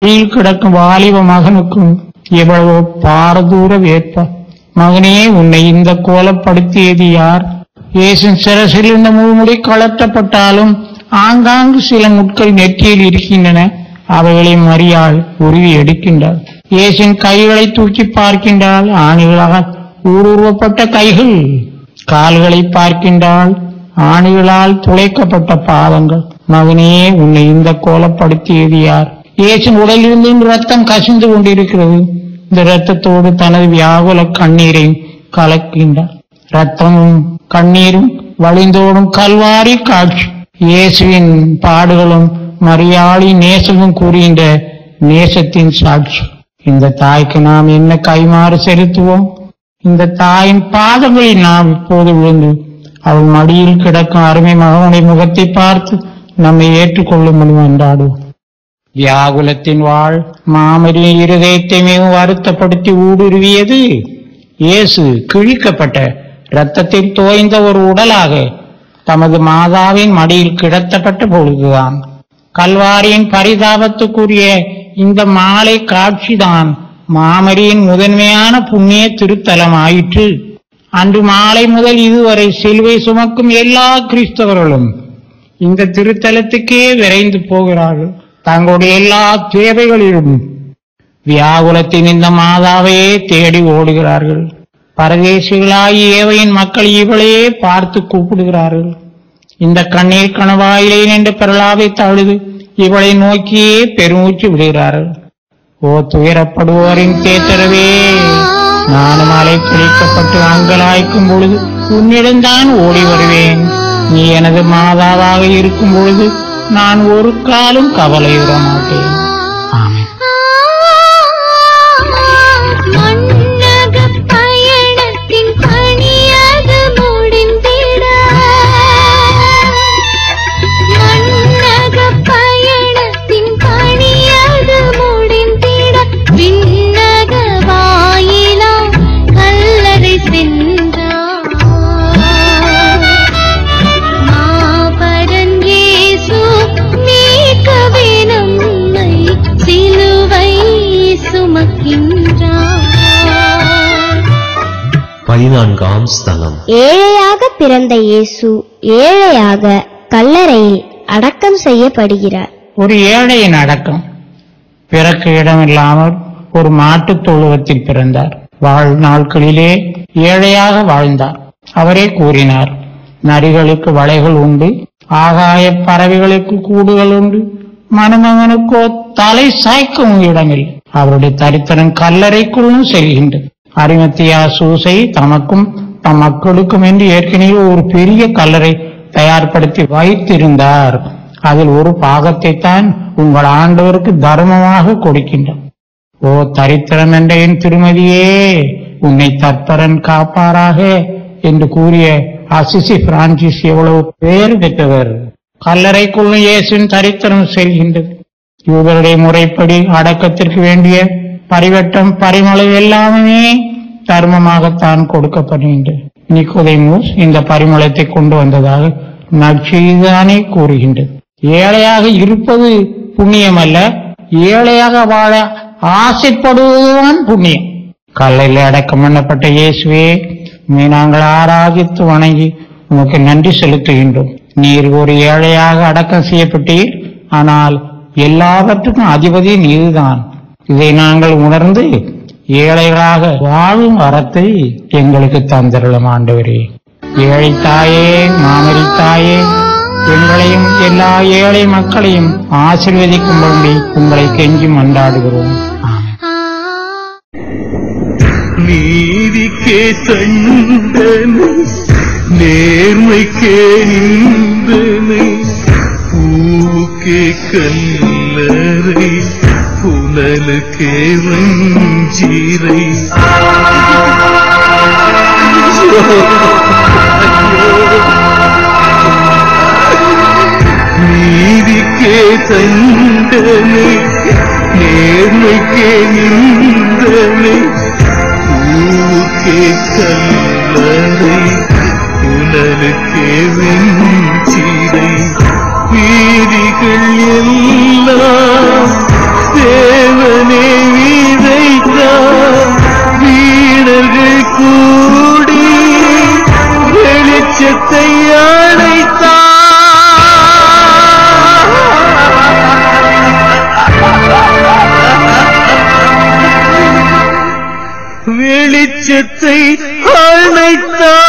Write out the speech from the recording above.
கிடக்கும் வாலிப மகனுக்கும் எவ்வளவோ பாரதூர வேட்ப. மகனே, உன்னை இந்த கோலப்படுத்தியது யார்? இயேசுவின் சிரசில் இந்த முழுமுடி கலட்டப்பட்டாலும் ஆங்காங்கு சில முட்கள் நெற்றியில் இருக்கின்றன. அவைகளை மரியாள் உருவி எடுக்கின்றாள். இயேசுவின் கைகளை தூக்கி பார்க்கின்றாள். ஆணிகளால் ஊடுருவப்பட்ட கைகள். கால்களை பார்க்கின்றாள். ஆணிகளால் துளைக்கப்பட்ட பாதங்கள். மகனே, உன்னை இந்த கோலப்படுத்தியது யார்? இயேசுவின் உடலிலிருந்து ரத்தம் கசிந்து கொண்டிருக்கிறது. இந்த ரத்தத்தோடு தனது வியாகுல கண்ணீரை கலக்கின்றார். ரத்தமும் கண்ணீரும் வழிந்தோடும் கல்வாரி காட்சி. இயேசுவின் பாடுகளும் மரியாளின் நேசமும் கூறுகின்ற நேசத்தின் சாட்சி. இந்த தாய்க்கு நாம் என்ன கைமாறு செலுத்துவோம்? இந்த தாயின் பாதங்களில் நாம் இப்போது விழுந்து அவள் மடியில் கிடக்கும் அருமை மகனுடைய முகத்தை பார்த்து நம்மை ஏற்றுக்கொள்ளும்படி என்றாடுவோம். வியாகுலத்தின் வாழ் மாமரியின் இருதயத்தை மிகவும் வருத்தப்படுத்தி ஊடுருவியது. இயேசு கிழிக்கப்பட்ட இரத்தத்தில் தோய்ந்த ஒரு உடலாக தமது மாதாவின் மடியில் கிடத்தப்பட்ட பொழுதுதான். கல்வாரியின் பரிதாபத்துக்குரிய இந்த மாலை காட்சிதான் மாமரியின் முதன்மையான புண்ணிய திருத்தலம் ஆயிற்று. அன்று மாலை முதல் இதுவரை சிலுவை சுமக்கும் எல்லா கிறிஸ்தவர்களும் இந்த திருத்தலத்துக்கே விரைந்து போகிறார்கள். தங்களுடைய எல்லா தேவைகளிலும் வியாகுலத்தின் இந்த மாதாவையே தேடி ஓடுகிறார்கள். பரதேசிகளாகி ஏவையின் மக்கள் இவளையே பார்த்து கூப்பிடுகிறார்கள். இந்த கண்ணீர் கணவாயிலே நின்று பெறலாவை தழுது இவளை நோக்கியே பெருமூச்சு விடுகிறார்கள். ஓ துயரப்படுவோரின் தேத்தரவே, நானும் அலை குளிக்கப்பட்டு அங்கலாய்க்கும் பொழுது உன்னிடம்தான் ஓடி வருவேன். நீ எனது மாதாவாக இருக்கும் பொழுது நான் ஒரு காலம் கவலையுற மாட்டேன். ஆமென். ஏழையாக பிறந்த இயேசு ஏழையாக கல்லறையில் அடக்கம் செய்யப்படுகிறார். ஒரு ஏழையின் அடக்கம். பிறக்க இடமில்லாமல் ஒரு மாட்டுத் தொழுவத்தில் பிறந்தார். வாழ்நாட்களிலே ஏழையாக வாழ்ந்தார். அவரே கூறினார், நரிகளுக்கு வலைகள் உண்டு, ஆகாய பறவைகளுக்கு கூடுகள் உண்டு, மணமகனுக்கோ தலை சாய்க்கவும் இடமில்லை. அவருடைய தரித்திரம் கல்லறைக்குள்ளும் செல்கின்றது. அரிமத்தியா சூசை தமக்கும் தம் மக்களுக்கும் என்று ஏற்கனவே ஒரு பெரிய கல்லறை தயார்படுத்தி வைத்திருந்தார். அதில் ஒரு பாகத்தை தான் உங்கள் ஆண்டவருக்கு தர்மமாக கொடுக்கின்றார். ஓ தரித்திரம் என்ற என் திருமதியே, உன்னை தற்பரன் காப்பாராக என்று கூறிய அசிசி பிரான்சிஸ் எவ்வளவு பெயர் பெற்றவர். கல்லறைக்குள்ளும் இயேசுவின் தரித்திரம் செல்கின்றது. இவருடைய முறைப்படி அடக்கத்திற்கு வேண்டிய பரிவட்டம் பரிமளை எல்லாமே தர்மமாகத்தான் கொடுக்கப்படுகின்றது. நிக்கோதேமூஸ் இந்த பரிமளத்தை கொண்டு வந்ததாக நற்செய்திதானே கூறுகின்றது. ஏழையாக இருப்பது புண்ணியம் அல்ல, ஏழையாக வாழ ஆசைப்படுவதுதான் புண்ணியம். கல்லையில் அடக்கம் பண்ணப்பட்ட இயேசுவே, நாங்கள் ஆராதித்து வணங்கி உனக்கு நன்றி செலுத்துகின்றோம். நீர் ஒரு ஏழையாக அடக்கம் செய்யப்பட்டீர், ஆனால் எல்லாவற்றுக்கும் அதிபதி நீர்தான். இதை நாங்கள் உணர்ந்து ஏழைகளாக வாழும் வரத்தை எங்களுக்கு தந்திரலும் ஆண்டவரே. ஏழை தாயே, மாமரி தாயே, எங்களையும் எல்லா ஏழை மக்களையும் ஆசீர்வதிக்கும்படி உங்களை கெஞ்சி மன்றாடுகிறோம். நீதிக்கே தண்டனை, நேர்மைக்கே நிந்தனை, பூவுக்கே கல்லறை, புனலுக்கே வஞ்சீரை. நீதிக்கே தண்டனை, நேர்மைக்கே நிந்தனை, பூவுக்கே கல்லறை, புனலுக்கே வஞ்சீரை. வீதிகள் எல்லாம் தேவனே விதைத்தார் வீரர்கள் கூடி வெளிச்சத்தை அழைத்தார் வெளிச்சத்தை அழைத்தார்